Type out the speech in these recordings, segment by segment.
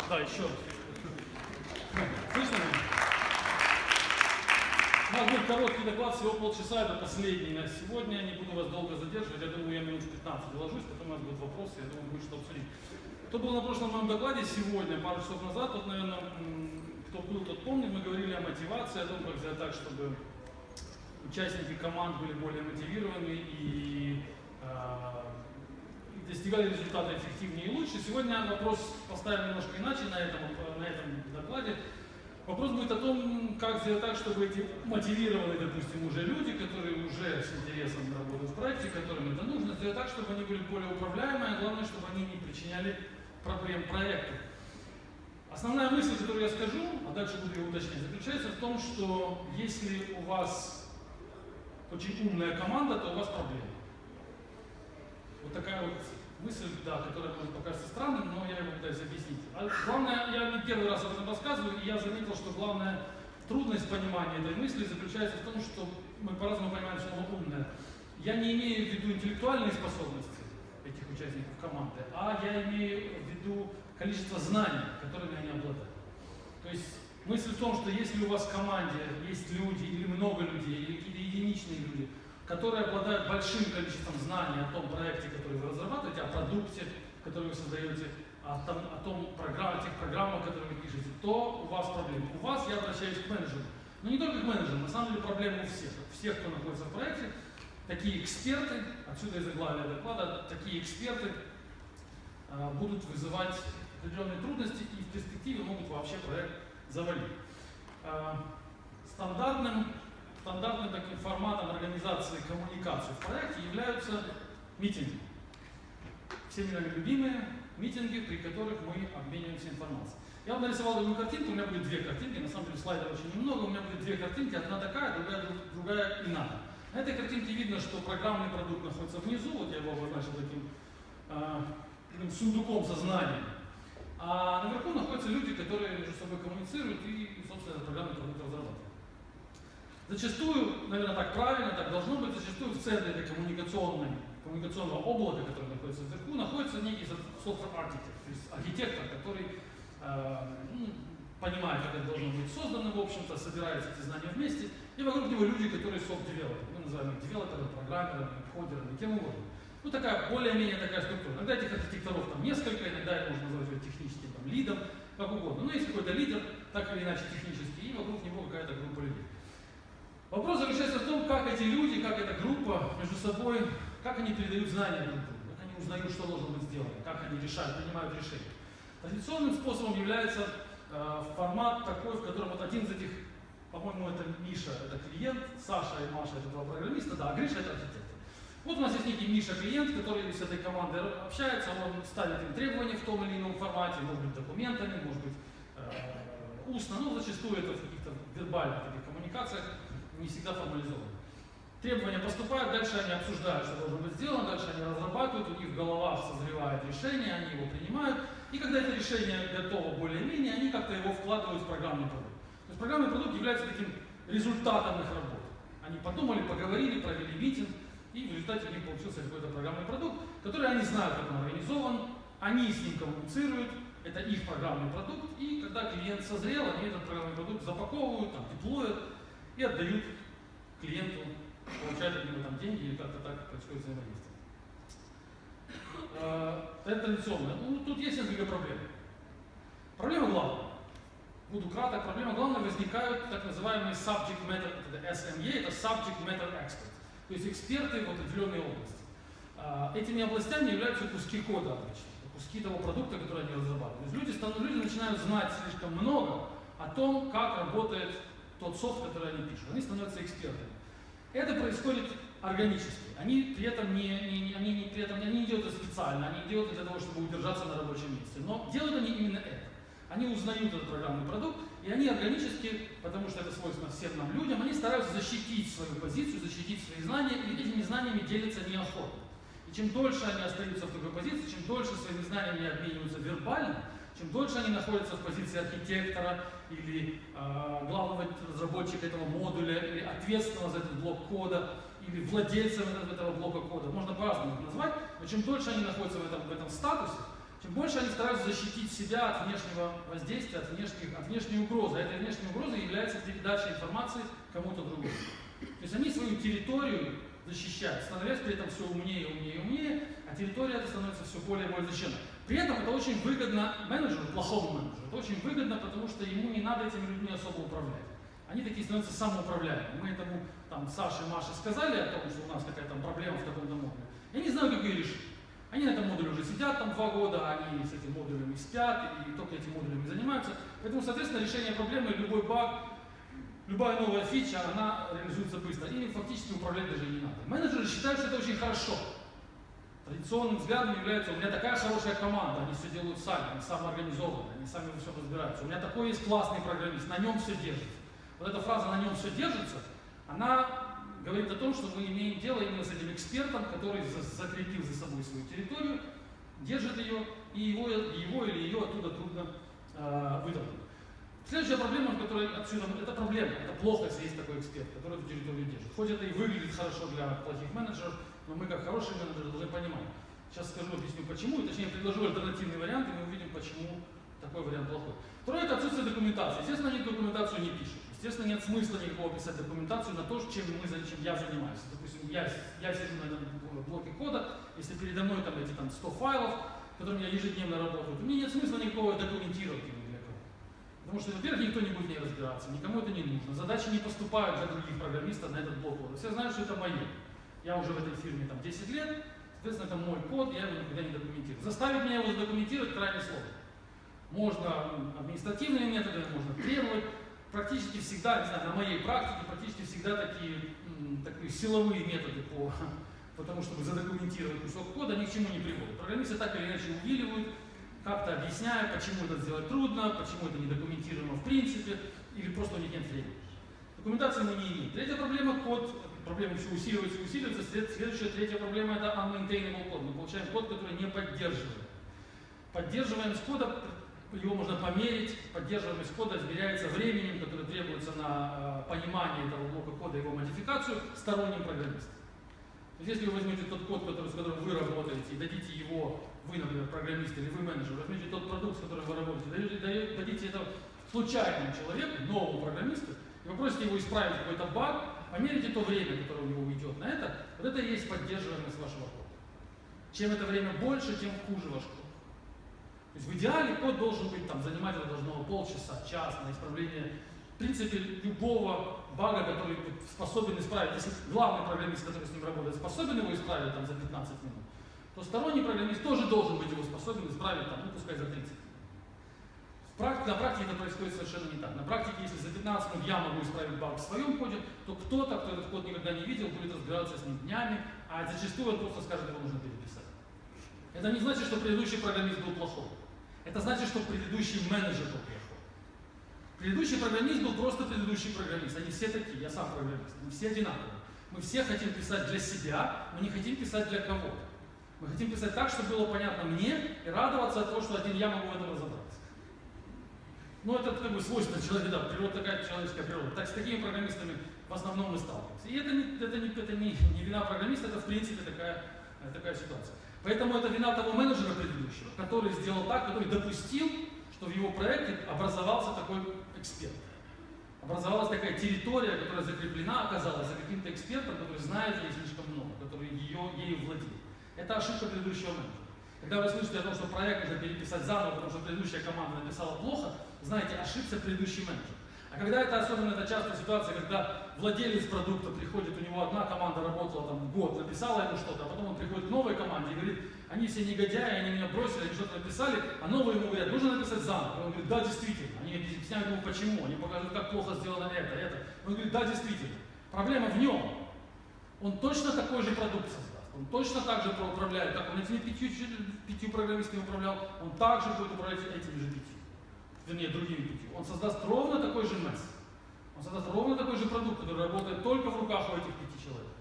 Да, еще раз. Слышно меня? У нас будет короткий доклад, всего полчаса, это последний на сегодня. Не буду вас долго задерживать, я думаю, я минут 15 доложусь, потом у нас будут вопросы, я думаю, будет что обсудить. Кто был на прошлом моем докладе сегодня, пару часов назад, тот, наверное, кто был, тот помнит, мы говорили о мотивации, о том, как сделать так, чтобы участники команд были более мотивированы и достигали результата эффективнее и лучше. Сегодня вопрос поставим немножко иначе на этом докладе. Вопрос будет о том, как сделать так, чтобы эти мотивированные, допустим, уже люди, которые уже с интересом работают в проекте, которым это нужно, сделать так, чтобы они были более управляемые, а главное, чтобы они не причиняли проблем проекту. Основная мысль, которую я скажу, а дальше буду ее уточнять, заключается в том, что если у вас очень умная команда, то у вас проблемы. Вот такая вот мысль, да, которая может показаться странным, но я его пытаюсь объяснить. А главное, я не первый раз об этом рассказываю, и я заметил, что главная трудность понимания этой мысли заключается в том, что мы по-разному понимаем слово «умное». Я не имею в виду интеллектуальные способности этих участников команды, а я имею в виду количество знаний, которыми они обладают. То есть мысль в том, что если у вас в команде есть люди, или много людей, или какие-то единичные люди, которые обладают большим количеством знаний о том проекте, который вы разрабатываете, о продукте, который вы создаете, о тех программах, которые вы пишете, то у вас проблемы. У вас, я обращаюсь к менеджеру, но не только к менеджеру, на самом деле проблемы у всех, кто находится в проекте. Такие эксперты, отсюда и заглавие доклада, такие эксперты будут вызывать определенные трудности и в перспективе могут вообще проект завалить. Стандартным таким форматом организации коммуникации в проекте являются митинги. Всеми нами любимые митинги, при которых мы обмениваемся информацией. Я вам нарисовал одну картинку, у меня будет две картинки, на самом деле слайдов очень немного, у меня будет две картинки, одна такая, другая иная. На этой картинке видно, что программный продукт находится внизу, вот я его обозначил таким сундуком со знаниями. А наверху находятся люди, которые между собой коммуницируют и, собственно, этот программный продукт разрабатывают. Зачастую, наверное, так правильно, так должно быть, зачастую в центре этой коммуникационного облака, которое находится вверху, находится некий software architect, то есть архитектор, который понимает, как это должно быть создано, в общем-то, собирает эти знания вместе, и вокруг него люди, которые soft-девелоперы, мы называем их девелоперами, программерами, кодерами, кем угодно. Ну, такая, более-менее такая структура. Иногда этих архитекторов там несколько, иногда их можно назвать техническим лидом, как угодно. Но есть какой-то лидер, так или иначе технический, и вокруг него какая-то группа людей. Вопрос заключается в том, как эти люди, как эта группа между собой, как они передают знания друг другу, как они узнают, что должно быть сделано, как они решают, принимают решения. Традиционным способом является формат такой, в котором вот один из этих, по-моему, это Миша, это клиент, Саша и Маша это два программиста, да, а Гриша это архитектор. Вот у нас есть некий Миша клиент, который с этой командой общается, он ставит им требования в том или ином формате, может быть документами, может быть устно, но зачастую это в каких-то вербальных таких коммуникациях не всегда формализовано. Требования поступают, дальше они обсуждают, что должно быть сделано, дальше они разрабатывают, у них в головах созревает решение, они его принимают, и когда это решение готово более-менее, они как-то его вкладывают в программный продукт. То есть программный продукт является таким результатом их работы. Они подумали, поговорили, провели митинг, и в результате у них получился какой-то программный продукт, который они знают, как он организован, они с ним коммуницируют, это их программный продукт, и когда клиент созрел, они этот программный продукт запаковывают, там, деплоят и отдают клиенту, получают от него там деньги или как-то так происходит взаимодействие. Это традиционно. Ну, тут есть несколько проблем. Проблема главная. Буду краток. Проблема главная, возникают так называемые subject matter, это SME, это subject matter expert. То есть эксперты в определенной области. Этими областями являются куски кода обычно, куски того продукта, который они разрабатывают. То есть люди начинают знать слишком много о том, как работает тот софт, который они пишут. Они становятся экспертами. Это происходит органически. Они при этом не делают это специально, они делают это для того, чтобы удержаться на рабочем месте. Но делают они именно это. Они узнают этот программный продукт, и они органически, потому что это свойственно всем нам людям, они стараются защитить свою позицию, защитить свои знания, и этими знаниями делятся неохотно. И чем дольше они остаются в такой позиции, чем дольше своими знаниями обмениваются вербально, чем дольше они находятся в позиции архитектора или главного разработчика этого модуля, или ответственного за этот блок кода, или владельца этого блока кода, можно по-разному их назвать, но чем дольше они находятся в этом статусе, тем больше они стараются защитить себя от внешнего воздействия, от внешней угрозы. А этой внешней угрозой является передача информации кому-то другому. То есть они свою территорию защищают, становясь при этом все умнее, умнее, умнее, а территория эта становится все более и более защищена. При этом это очень выгодно менеджеру, плохому менеджеру. Это очень выгодно, потому что ему не надо этими людьми особо управлять. Они такие становятся самоуправляемыми. Мы этому там Саше и Маше сказали о том, что у нас какая-то проблема в таком-то модуле. Я не знаю, как ее решить. Они на этом модуле уже сидят там 2 года, они с этим модулем спят, и только этим модулями занимаются. Поэтому, соответственно, решение проблемы, любой баг, любая новая фича, она реализуется быстро. И фактически управлять даже не надо. Менеджеры считают, что это очень хорошо. Традиционным взглядом является: у меня такая хорошая команда, они все делают сами, они самоорганизованы, они сами во всем разбираются. У меня такой есть классный программист, на нем все держится. Вот эта фраза «на нем все держится», она говорит о том, что мы имеем дело именно с этим экспертом, который закрепил за собой свою территорию, держит ее, и его или ее оттуда трудно выдохнуть. Следующая проблема, которая отсюда, это проблема, это плохо, если есть такой эксперт, который эту территорию держит. Хоть это и выглядит хорошо для плохих менеджеров, но мы как хорошие менеджеры должны понимать. Сейчас скажу, объясню почему, и точнее предложу альтернативный вариант, и мы увидим, почему такой вариант плохой. Второе — это отсутствие документации. Естественно, они документацию не пишут. Естественно, нет смысла никакого писать документацию на то, чем я занимаюсь. Допустим, я сижу на этом блоке кода, если передо мной там эти 100 файлов, которыми я ежедневно работаю, то мне нет смысла никакого документировать его для кого. Потому что, во-первых, никто не будет в ней разбираться, никому это не нужно. Задачи не поступают для других программистов на этот блок кода. Все знают, что это мое. Я уже в этой фирме 10 лет, соответственно, это мой код, я его никогда не документирую. Заставить меня его задокументировать крайне сложно. Можно административными методами, можно требовать. Практически всегда, не знаю, на моей практике, практически всегда такие силовые методы по тому, чтобы задокументировать кусок кода, ни к чему не приводят. Программисты так или иначе увиливают, как-то объясняя, почему это сделать трудно, почему это не документируемо в принципе, или просто у них нет времени. Документации мы не имеем. Третья проблема — код. Проблема все усиливается и усиливается. Следующая, третья проблема — это unmaintainable код. Мы получаем код, который не поддерживаем. Поддерживаемость кода, его можно померить, поддерживаемость кода измеряется временем, которое требуется на понимание этого блока кода и его модификацию сторонним программистам. То есть, если вы возьмете тот код, с которым вы работаете, и дадите его, вы, например, программист или вы менеджер, возьмете тот продукт, с которым вы работаете, дадите это случайному человеку, новому программисту, и попросите его исправить какой-то баг, померите то время, которое у него уйдет на это, вот это и есть поддерживаемость вашего кода. Чем это время больше, тем хуже ваш код. То есть в идеале код должен быть, занимать это должно полчаса, час на исправление, в принципе, любого бага, который способен исправить. Если главный программист, который с ним работает, способен его исправить за 15 минут, то сторонний программист тоже должен быть его способен исправить, пускай за 30 минут. На практике это происходит совершенно не так. На практике, если за 15 минут я могу исправить баг в своем коде, то кто-то, кто этот код никогда не видел, будет разбираться с ним днями, а зачастую он просто скажет, его нужно переписать. Это не значит, что предыдущий программист был плохой. Это значит, что предыдущий менеджер был плохой. Предыдущий программист был просто предыдущий программист. Они все такие, я сам программист. Мы все одинаковые. Мы все хотим писать для себя, но не хотим писать для кого-то. Мы хотим писать так, чтобы было понятно мне, и радоваться от того, что один я могу в этом разобраться. Это свойство человека, природа такая, человеческая природа. Так с такими программистами в основном мы сталкиваемся. И это не вина программиста, это в принципе такая ситуация. Поэтому это вина того менеджера предыдущего, который сделал так, который допустил, что в его проекте образовался такой эксперт. Образовалась такая территория, которая закреплена, оказалась за каким-то экспертом, который знает ей слишком много, который ею владеет. Это ошибка предыдущего менеджера. Когда вы слышите о том, что проект нужно переписать заново, потому что предыдущая команда написала плохо, знаете, ошибся предыдущий менеджер. А когда это частая ситуация, когда владелец продукта приходит, у него одна команда работала год, написала ему что-то, а потом он приходит к новой команде и говорит, они все негодяи, они меня бросили, они что-то написали, а новые ему говорят, нужно написать заново. Он говорит, да, действительно. Они объясняют ему почему, они покажут, как плохо сделано это. Он говорит, да, действительно. Проблема в нем. Он точно такой же продукт создаст, он точно так же управляет, как он этими пятью программистами управлял, он также будет управлять этими же 5. Вернее, другими 5. Он создаст ровно такой же месс. Он создаст ровно такой же продукт, который работает только в руках у этих 5 человек.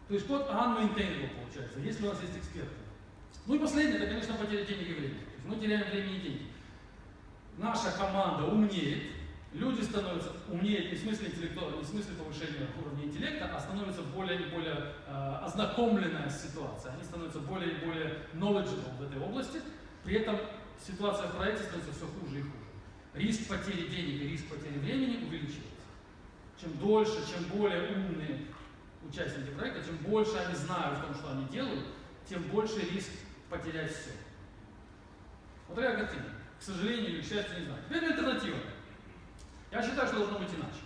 То есть код unmaintainable получается, если у вас есть эксперты. И последнее, это, конечно, потеря денег и времени. То есть мы теряем время и деньги. Наша команда умнеет, люди становятся умнее не в смысле интеллектуального, не в смысле повышения уровня интеллекта, а становятся более и более ознакомленная с ситуацией. Они становятся более и более knowledgeable в этой области. При этом ситуация в проекте становится все хуже и хуже. Риск потери денег и риск потери времени увеличивается. Чем дольше, чем более умные участники проекта, чем больше они знают в том, что они делают, тем больше риск потерять все. Вот такая картина. К сожалению или к счастью, не знаю. Теперь альтернатива. Я считаю, что должно быть иначе.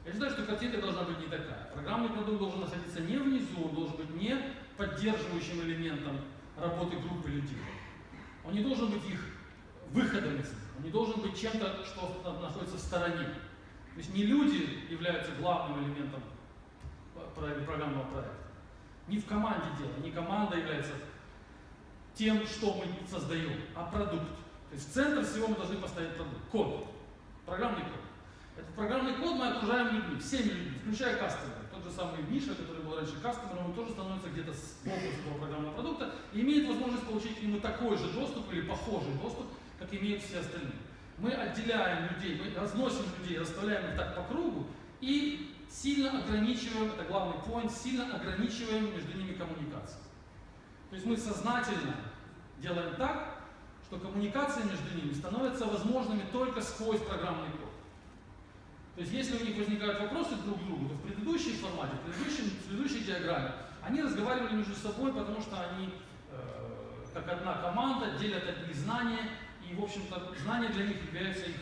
Я считаю, что картинка должна быть не такая. Программный продукт должен находиться не внизу, он должен быть не поддерживающим элементом работы группы людей. Он не должен быть их выходом из них. Он не должен быть чем-то, что находится в стороне. То есть не люди являются главным элементом программного проекта. Не в команде дело, не команда является тем, что мы создаем, а продукт. То есть в центр всего мы должны поставить продукт. Код. Программный код. Этот программный код мы окружаем людьми, всеми людьми, включая кастомера. Тот же самый Миша, который был раньше кастомером, он тоже становится где-то сбоку этого программного продукта и имеет возможность получить к нему такой же доступ или похожий доступ, как имеют все остальные. Мы отделяем людей, мы разносим людей, расставляем их так по кругу и сильно ограничиваем, это главный point, сильно ограничиваем между ними коммуникацию. То есть мы сознательно делаем так, что коммуникация между ними становится возможными только сквозь программный код. То есть если у них возникают вопросы друг к другу, то в предыдущем формате, в предыдущей диаграмме, они разговаривали между собой, потому что они, как одна команда, делят одни знания, и, в общем-то, знания для них являются их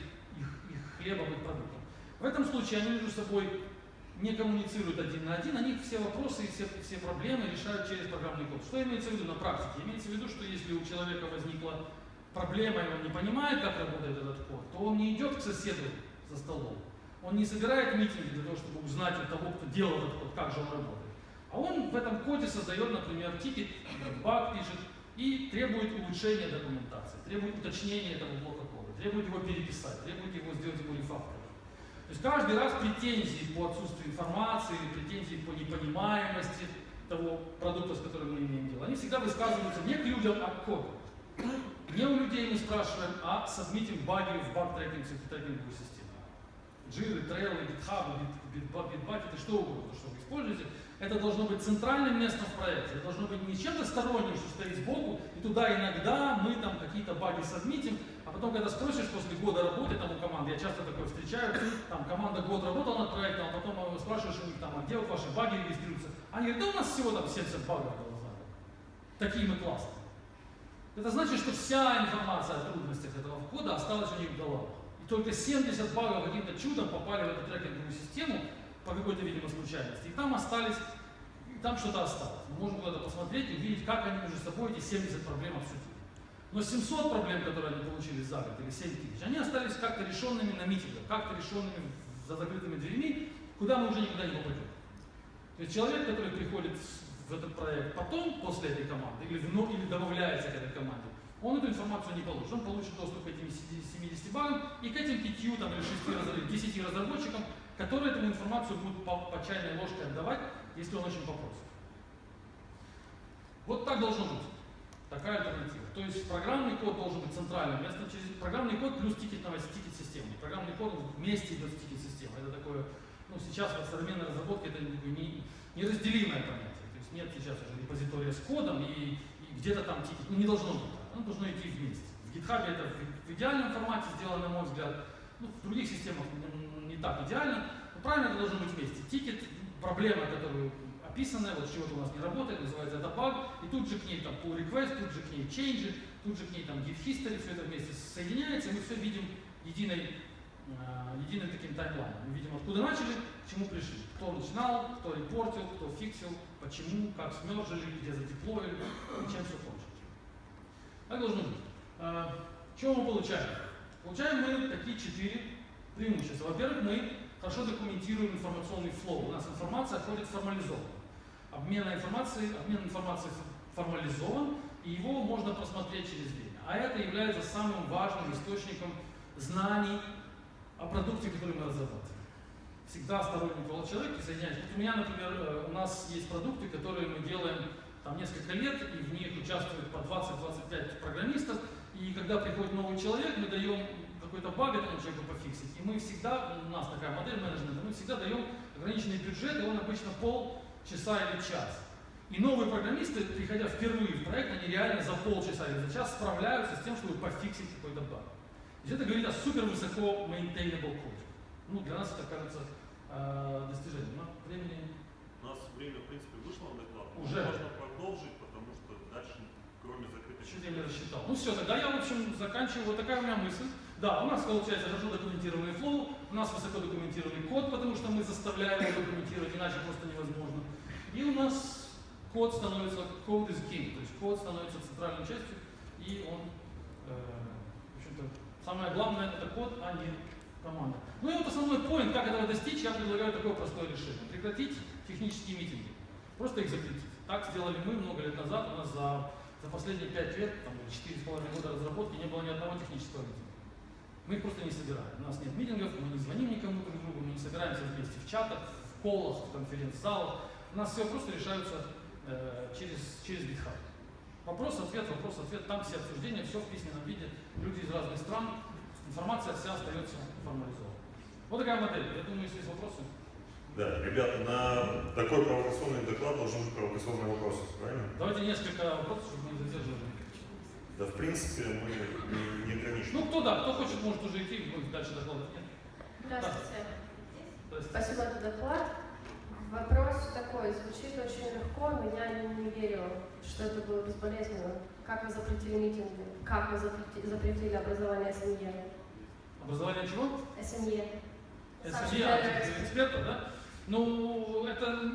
хлебом, их продуктом. В этом случае они между собой не коммуницируют один на один, они все вопросы и все проблемы решают через программный код. Что имеется в виду на практике? Имеется в виду, что если у человека возникла проблема, и он не понимает, как работает этот код, то он не идет к соседу за столом. Он не собирает митинги для того, чтобы узнать от того, кто делал этот код, как же он работает. А он в этом коде создает, например, тикет, баг пишет и требует улучшения документации, требует уточнения этого блока кода, требует его переписать, требует его сделать ему рефактор. То есть каждый раз претензии по отсутствию информации, претензии по непонимаемости того продукта, с которым мы имеем дело, они всегда высказываются не к людям, а к коду. Не у людей мы спрашиваем, а сабмитим баги в баг-трекинговую систему. Джиры, трейлы, гитхабы, битбакеты, что угодно, что вы используете. Это должно быть центральным местом в проекте. Это должно быть не чем-то сторонним, что стоит сбоку, и туда иногда мы там какие-то баги сабмитим, а потом, когда спросишь после года работы там у команды, я часто такое встречаю, там команда год работала над проектом, а потом спрашиваешь у них там, а где вот ваши баги регистрируются? Они говорят, да у нас всего там 70 багов было. Такие мы классные. Это значит, что вся информация о трудностях этого кода осталась у них в головах. И только 70 багов каким-то чудом попали в эту трекинговую систему по какой-то, видимо, случайности. И там остались, и там что-то осталось. Мы можем куда-то посмотреть и увидеть, как они между собой эти 70 проблем обсудили. Но 700 проблем, которые они получили за год, или 7000, они остались как-то решенными на митингах, как-то решенными за закрытыми дверьми, куда мы уже никуда не попадем. То есть человек, который приходит в этот проект потом, после этой команды, или добавляется к этой команде, он эту информацию не получит. Он получит доступ к этим 70 багам и к этим 5 там, или 6, 10 разработчикам, которые эту информацию будут по чайной ложке отдавать, если он очень попросит. Вот так должно быть. Такая альтернатива. То есть программный код должен быть центральным местом, через программный код плюс тикет-система. Программный код вместе идет с тикет-системой. Это такое, ну сейчас в современной разработке это неразделимое понятие. То есть нет сейчас уже репозитория с кодом и где-то там тикет. Ну, не должно быть так. Оно должно идти вместе. В GitHub это в идеальном формате сделано, на мой взгляд. Ну, в других системах не так идеально. Но правильно это должно быть вместе. Тикет, проблема, которую описанная, вот чего-то у нас не работает, называется это баг, и тут же к ней там pull request, тут же к ней change, тут же к ней там git history, все это вместе соединяется, и мы все видим единым таким таймлайном. Мы видим, откуда начали, к чему пришли. Кто начинал, кто репортил, кто фиксил, почему, как смержили, где задеплоили, и чем все кончилось. Так должно быть. Что мы получаем? Получаем мы такие 4 преимущества. Во-первых, мы хорошо документируем информационный флоу. У нас информация ходит формализованно. Обмен информацией формализован, и его можно просмотреть через время. А это является самым важным источником знаний о продукте, который мы разрабатываем. Всегда сторонник человек присоединяется. Вот у меня, например, у нас есть продукты, которые мы делаем там несколько лет, и в них участвует по 20-25 программистов. И когда приходит новый человек, мы даем какой-то баг этому человеку пофиксить. И мы всегда, у нас такая модель менеджмента, мы всегда даем ограниченный бюджет, и он обычно полчаса или час. И новые программисты, приходя впервые в проект, они реально за полчаса или за час справляются с тем, чтобы пофиксить какой-то баг. То есть это говорит о супер высоко maintainable code. Ну, для нас это кажется достижением. Но времени... У нас время, в принципе, вышло на доклад. Уже. Можно продолжить, потому что дальше, кроме закрытых... Чуть я не рассчитал. Ну все, тогда я, в общем, заканчиваю. Вот такая у меня мысль. Да, у нас получается хорошо документированный флоу, у нас высоко документированный код, потому что мы заставляем его документировать, иначе просто невозможно. И у нас код становится, code is king, то есть код становится центральной частью, и он, в общем-то, самое главное это код, а не команда. Ну и вот основной point, как этого достичь, я предлагаю такое простое решение. Прекратить технические митинги. Просто их запретить. Так сделали мы много лет назад, у нас за последние 5 лет, там, 4,5 года разработки не было ни одного технического митинга. Мы их просто не собираем. У нас нет митингов, мы не звоним никому друг другу, мы не собираемся вместе в чатах, в колах, в конференц-залах. У нас все вопросы решаются через GitHub. Вопрос-ответ, там все обсуждения, все в письменном виде, люди из разных стран, информация вся остается формализована. Вот такая модель. Я думаю, если есть вопросы. Да, ребята, на такой провокационный доклад должен быть провокационный вопрос, правильно? Давайте несколько вопросов, чтобы мы не задерживали. Да, в принципе, мы не ограничены. Ну, кто хочет, может уже идти, будет дальше докладывать. Нет? Здравствуйте. Здравствуйте. Спасибо за доклад. Вопрос такой, звучит очень легко, но я не верю, что это было безболезненно. Как вы запретили митинги? Как вы запретили образование СМЕ? Образование чего? СМЕ. СМЕ, экспертов, да? Ну, это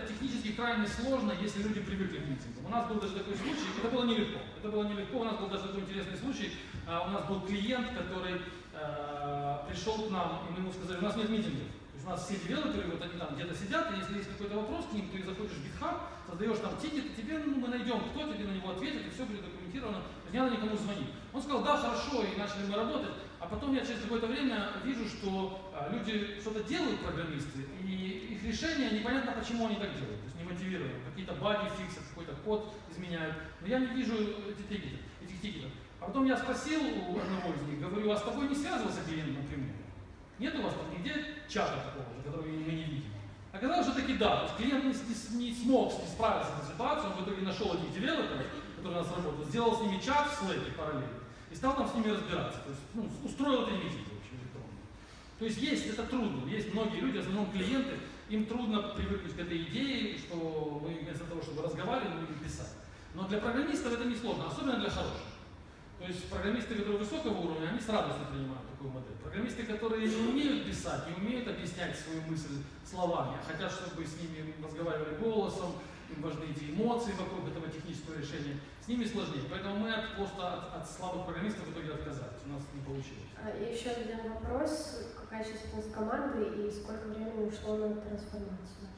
технически крайне сложно, если люди привыкли к митингам. У нас был даже такой случай, это было нелегко, у нас был даже такой интересный случай. У нас был клиент, который пришел к нам, и мы ему сказали, у нас нет митингов. То есть у нас все девелоперы, вот они там где-то сидят, и если есть какой-то вопрос к ним, ты заходишь в GitHub, создаешь там тикет, тебе мы найдем, кто тебе на него ответит, и все будет документировано, не надо никому звонить. Он сказал, да, хорошо, и начали мы работать, а потом я через какое-то время вижу, что люди что-то делают, программисты, и их решения, непонятно, почему они так делают, то есть не мотивированы, какие-то баги фиксят, какой-то код изменяют, но я не вижу этих тикетов. А потом я спросил у одного из них, говорю, а с тобой не связывался клиент напрямую? Нет у вас там нигде чата такого, который мы не видим? Оказалось, что таки да, то есть клиент не смог справиться с этой ситуацией, он в итоге нашел этих девелоперов, которые у нас работают, сделал с ними чат в Slack параллельно и стал там с ними разбираться, то есть устроил это митинг, в общем, электронный. То есть это трудно, есть многие люди, в основном клиенты, им трудно привыкнуть к этой идее, что мы вместо того, чтобы разговаривать, мы будем писать. Но для программистов это несложно, особенно для хороших. То есть программисты, которые высокого уровня, они с радостью принимают такую модель. Программисты, которые не умеют писать, не умеют объяснять свою мысль словами, а хотят, чтобы с ними разговаривали голосом, им важны эти эмоции вокруг этого технического решения, с ними сложнее. Поэтому мы просто от слабых программистов в итоге отказались, у нас не получилось. И еще один вопрос, какая численность команды и сколько времени ушло на трансформацию?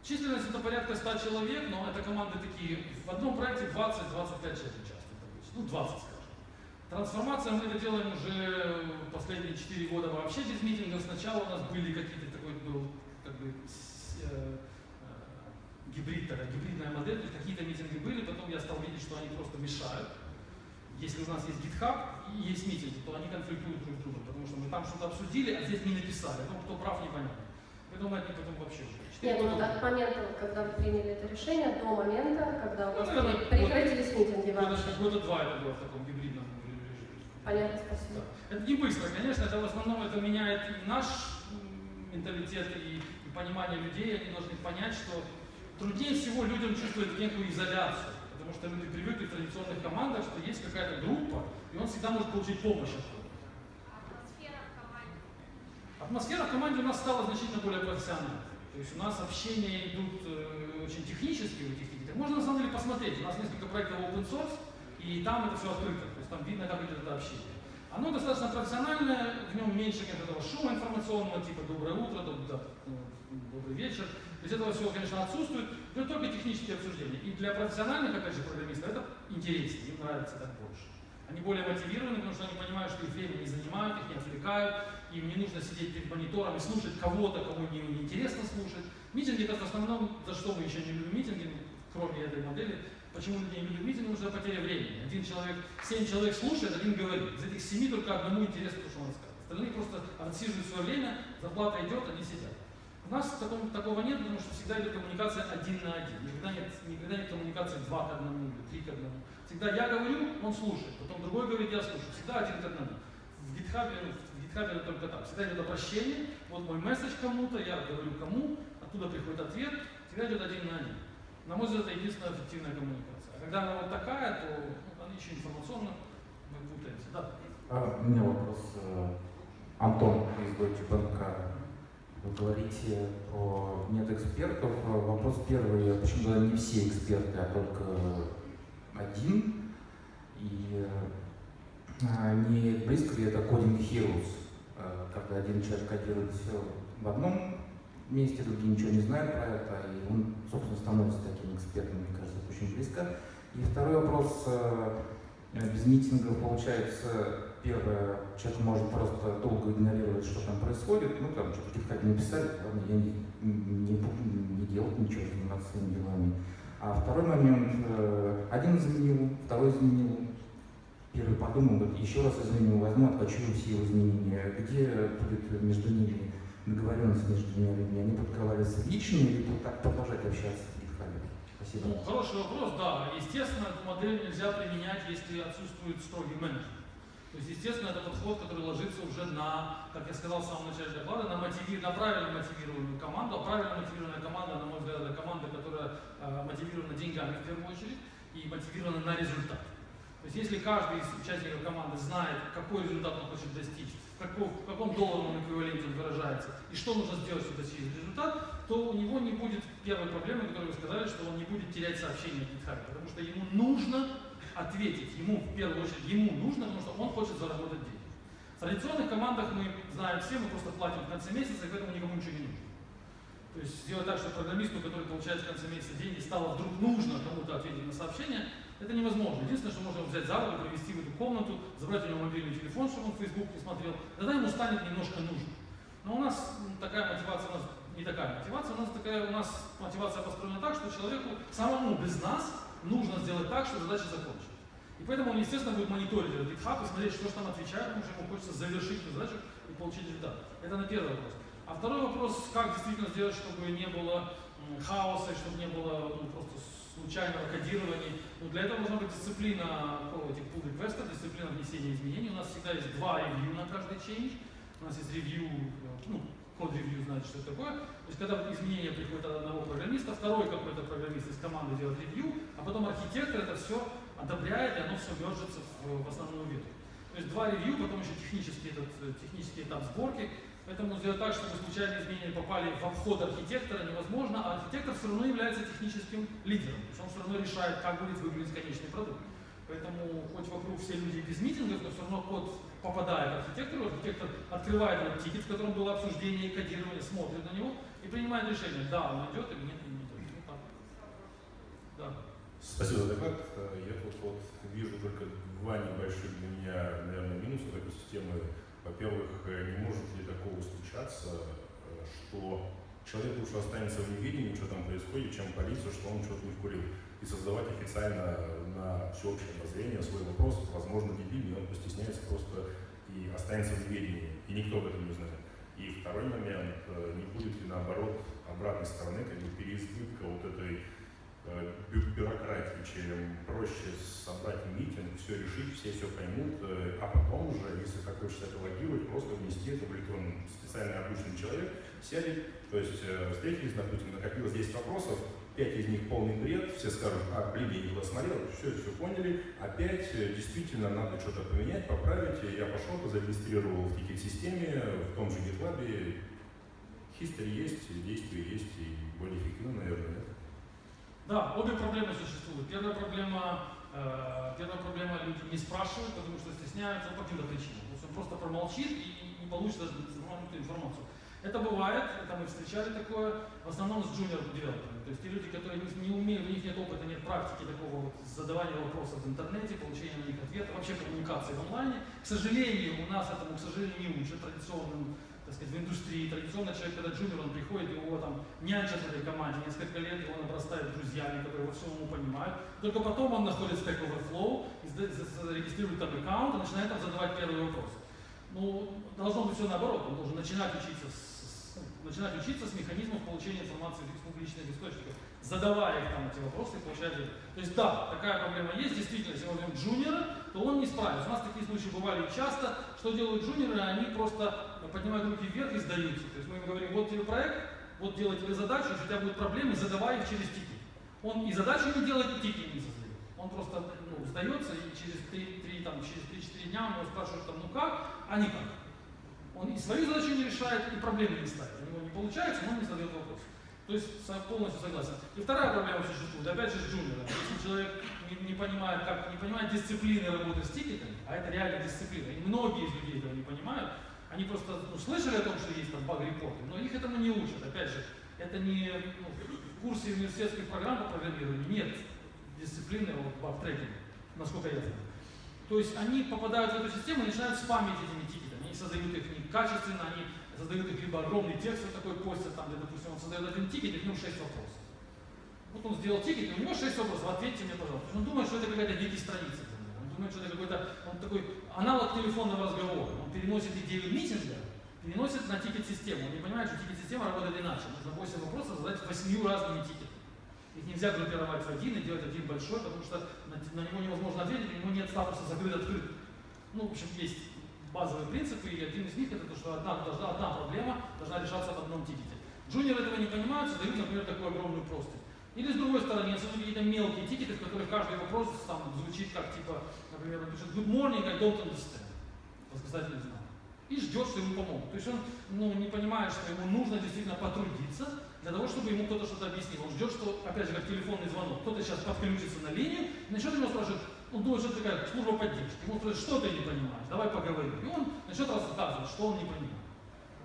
Численность это порядка 100 человек, но это команды такие, в одном проекте 20-25 человек участвует. Ну, 20, скажем. Трансформация мы это делаем уже последние 4 года вообще без митингов. Сначала у нас были какие-то, такой был как бы гибридная модель, то есть какие-то митинги были, потом я стал видеть, что они просто мешают. Если у нас есть GitHub и есть митинги, то они конфликтуют друг с другом, потому что мы там что-то обсудили, а здесь не написали, о том, кто прав, непонятно. Поэтому мы от них потом вообще уже. Нет, ну от момента, когда вы приняли это решение, до момента, когда у вас наверное, прекратились митинги вообще. Года 2 это было в таком гибридном режиме. Понятно, спасибо. Да. Это не быстро, конечно, это в основном это меняет и наш менталитет, и понимание людей. Они должны понять, что труднее всего людям чувствовать некую изоляцию, потому что люди привыкли в традиционных командах, что есть какая-то группа, и он всегда может получить помощь от кого-то. Атмосфера в команде у нас стала значительно более профессиональной. То есть у нас общения идут очень технические в этих тикетах. Можно на самом деле посмотреть. У нас несколько проектов open source, и там это все открыто. То есть там видно, как идет это общение. Оно достаточно профессиональное, в нем меньше этого шума информационного, типа «доброе утро», «добрый вечер». То есть этого всего, конечно, отсутствует, но только технические обсуждения. И для профессиональных, опять же, программистов это интереснее, им нравится так больше. Они более мотивированы, потому что они понимают, что их время не занимают, их не отвлекают, им не нужно сидеть перед монитором и слушать кого-то, кому не интересно слушать. Митинги это в основном, за что мы еще не любим митинги, кроме этой модели. Почему люди не любят митинги? Потому что это потеря времени. 7 человек слушает, один говорит. Из этих 7 только одному интересно то, что он рассказывает. Остальные просто отсиживают свое время, зарплата идет, они сидят. В нас такого нет, потому что всегда идет коммуникация один на один. Никогда нет коммуникации 2 к 1 или 3 к 1. Всегда я говорю, он слушает, потом другой говорит, я слушаю. Всегда 1 к 1. В GitHub это только так. Всегда идет обращение, вот мой месседж кому-то, я говорю кому, оттуда приходит ответ, всегда идет 1 на 1. На мой взгляд, это единственная эффективная коммуникация. А когда она вот такая, то она еще информационно мы путаемся. Да. У меня вопрос. Антон из Deutsche Bank. Вы говорите про нет экспертов. Вопрос первый. Почему не все эксперты, а только один? И не близко ли это Coding Heroes, когда один человек кодирует все в одном месте, другие ничего не знают про это, и он, собственно, становится таким экспертом, мне кажется, это очень близко. И второй вопрос. Без митингов, получается, первое, человек может просто долго игнорировать, что там происходит, ну там что-то в GitHub написали, ладно, я не делать ничего, заниматься своими делами. А второй момент, один изменил, второй изменил, первый подумал, вот еще раз изменил, возьму, откачу все его изменения. Где будет между ними договоренность между двумя людьми? Они будут договариваться лично или будут так продолжать общаться в GitHub? Спасибо. Ну, хороший вопрос, да. Естественно, эту модель нельзя применять, если отсутствует строгий менеджмент. То есть, естественно, это подход, который ложится уже на, как я сказал в самом начале доклада, на правильно мотивированную команду. А правильно мотивированная команда, на мой взгляд, это команда, которая мотивирована деньгами в первую очередь и мотивирована на результат. То есть, если каждый из участников команды знает, какой результат он хочет достичь, в каком долларовом эквиваленте он выражается и что нужно сделать, чтобы достичь результат, то у него не будет первой проблемы, которую вы сказали, что он не будет терять сообщения в GitHub, потому что ему нужно ответить, ему в первую очередь, потому что он хочет заработать деньги. В традиционных командах мы знаем все, мы просто платим в конце месяца, и поэтому никому ничего не нужно. То есть сделать так, что программисту, который получает в конце месяца деньги, стало вдруг нужно кому-то ответить на сообщение, это невозможно. Единственное, что можно взять за руку, привести в эту комнату, забрать у него мобильный телефон, чтобы он Facebook не смотрел, тогда ему станет немножко нужно. Но у нас такая мотивация, у нас не такая мотивация, у нас мотивация построена так, что человеку самому без нас нужно сделать так, чтобы задача закончилась. И поэтому он, естественно, будет мониторить этот GitHub и смотреть, что же там отвечает, потому что ему хочется завершить эту задачу и получить результат. Это на первый вопрос. А второй вопрос, как действительно сделать, чтобы не было хаоса, чтобы не было просто случайного кодирования. Для этого должна быть дисциплина этих pull request'ов, дисциплина внесения изменений. У нас всегда есть 2 ревью на каждый change. У нас есть ревью, код-ревью, знаете, что это такое. То есть, когда изменения приходят от одного программиста, второй какой-то программист из команды делает ревью, а потом архитектор это все одобряет, и оно все мержится в основную ветку. То есть 2 ревью, потом еще технический этап сборки. Поэтому сделать так, чтобы случайные изменения попали в обход архитектора невозможно, а архитектор все равно является техническим лидером. То есть он все равно решает, как будет выглядеть конечный продукт. Поэтому хоть вокруг все люди без митингов, но все равно код попадает архитектору, архитектор открывает этот тикет, в котором было обсуждение и кодирование, смотрит на него и принимает решение, да, он идет или нет, не идет. Ну, так. Да. Спасибо за доклад. Я тут вижу только 2 небольших для меня, наверное, минуса такой системы. Во-первых, не может ли такого случаться, что человек лучше останется в неведении, что там происходит, чем полицию, что он что-то не вкурил. И создавать официально на всеобщее обозрение свой вопрос, возможно, дебильный, он постесняется просто и останется в неведении, и никто об этом не знает. И второй момент, не будет ли наоборот обратной стороны, как бы переизбытка вот этой бюрократии, чем проще собрать митинг, все решить, все поймут, а потом уже, если так хочется это логировать, просто внести это в электронный специально обученный человек, сядет, то есть встретились, допустим, накопилось 10 вопросов, 5 из них полный бред, все скажут, я не туда смотрел, все поняли, опять действительно надо что-то поменять, поправить, я пошел, зарегистрировал в тикет-системе, в том же GitLab, history есть, действия есть, и более эффективно, наверное, нет? Да, обе проблемы существуют. Первая проблема люди не спрашивают, потому что стесняются по каким-то причинам. То есть он просто промолчит и не получит даже информацию. Это бывает, это мы встречали такое, в основном с junior-девелоперами. То есть те люди, которые не умеют, у них нет опыта, нет практики такого задавания вопросов в интернете, получения на них ответа, вообще коммуникации в онлайне. К сожалению, у нас этому, не учат традиционным, так сказать, в индустрии. Традиционно человек, когда джуниор, он приходит, его там нянчат в этой команде несколько лет, и он обрастает друзьями, которые во всем ему понимают. Только потом он находит Stack Overflow, зарегистрирует там аккаунт и начинает там задавать первый вопрос. Ну, должно быть все наоборот, он должен начинать учиться начинать учиться с механизмов получения информации из публичных источников, задавая их там эти вопросы и получая ответы. То есть да, такая проблема есть, действительно, если мы возьмем джуниора, то он не справится. У нас такие случаи бывали часто, что делают джуниоры, они просто поднимают руки вверх и сдаются. То есть мы им говорим, вот тебе проект, вот делай тебе задачу, если у тебя будут проблемы, задавай их через тикет. Он и задачу не делает, и тикет не создает. Он просто сдается, и через 3-4 дня у него спрашивают, там, ну как, а никак. Он и свою задачу не решает, и проблемы не ставит. У него не получается, но он не задает вопрос. То есть полностью согласен. И вторая проблема существует, опять же, с джуниором. Если человек не понимает дисциплины работы с тикетами, а это реально дисциплина, и многие из людей этого не понимают, они просто слышали о том, что есть там баг-репорты, но их этому не учат. Опять же, это не в курсе университетских программ по программированию нет дисциплины баг-трекинга, насколько я знаю. То есть они попадают в эту систему и начинают спамить этими тикетами. Они создают их некачественно, они создают их либо огромный текст вот такой постят, там, где, допустим, он создает один тикет, и в нем 6 вопросов. Вот он сделал тикет, и у него 6 вопросов, ответьте мне, пожалуйста. То есть он думает, что это какая-то вики-страница. Он думает, что это какой-то, он такой аналог телефонного разговора. Он переносит идею митинга, переносит на тикет-систему. Он не понимает, что тикет-система работает иначе. Нужно 8 вопросов задать 8 разными тикетами. Их нельзя группировать в один и делать один большой, потому что на него невозможно ответить, у него нет статуса закрыт-открыт. Ну, в общем, есть базовые принципы, и один из них это то, что одна проблема должна решаться в одном тикете. Джуниоры этого не понимают, создают, например, такую огромную простынь. Или с другой стороны, создают какие-то мелкие тикеты, в которых каждый вопрос там звучит как, типа, например, он пишет good morning, I don't understand. Восклицательный знак. И ждет, что ему помогут. То есть он не понимает, что ему нужно действительно потрудиться для того, чтобы ему кто-то что-то объяснил. Он ждет, что, опять же, как телефонный звонок, кто-то сейчас подключится на линию, и начнет его спрашивать, он думает, что это такая служба поддержки. Ему спрашивают, что ты не понимаешь, давай поговорим. И он начнет рассказывать, что он не понимает.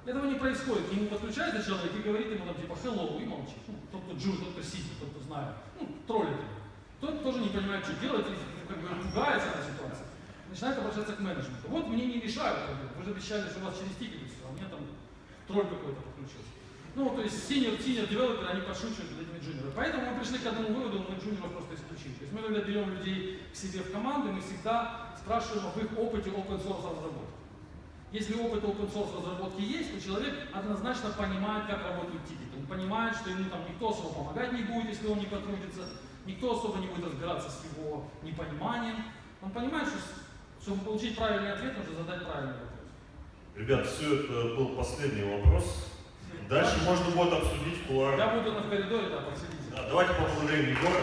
Этого не происходит. К нему подключается человек и говорит ему там типа hello и молчит. Тот, кто джур, тот, кто сидит, тот, кто знает. Троллит его. Тот тоже не понимает, что делать, и как бы пугается этой ситуации. Начинает обращаться к менеджменту. Вот мне не решают проблему. Вы же обещали, что у вас через тикет все, а у меня там тролль какой-то подключился. Ну, то есть senior девелоперы, они подшучивают над этими джуниорами. Поэтому мы пришли к одному выводу, мы джуниоров просто исключили. То есть мы, когда берем людей к себе в команду, мы всегда спрашиваем об их опыте open source разработки. Если опыт open source разработки есть, то человек однозначно понимает, как работают тикеты. Он понимает, что ему там никто особо помогать не будет, если он не потрудится, никто особо не будет разбираться с его непониманием. Он понимает, что чтобы получить правильный ответ, нужно задать правильный вопрос. Ребят, все это был последний вопрос. Дальше можно будет обсудить в кулуарах. Я буду в коридоре, да, посидите. Да, давайте поблагодарим Егора.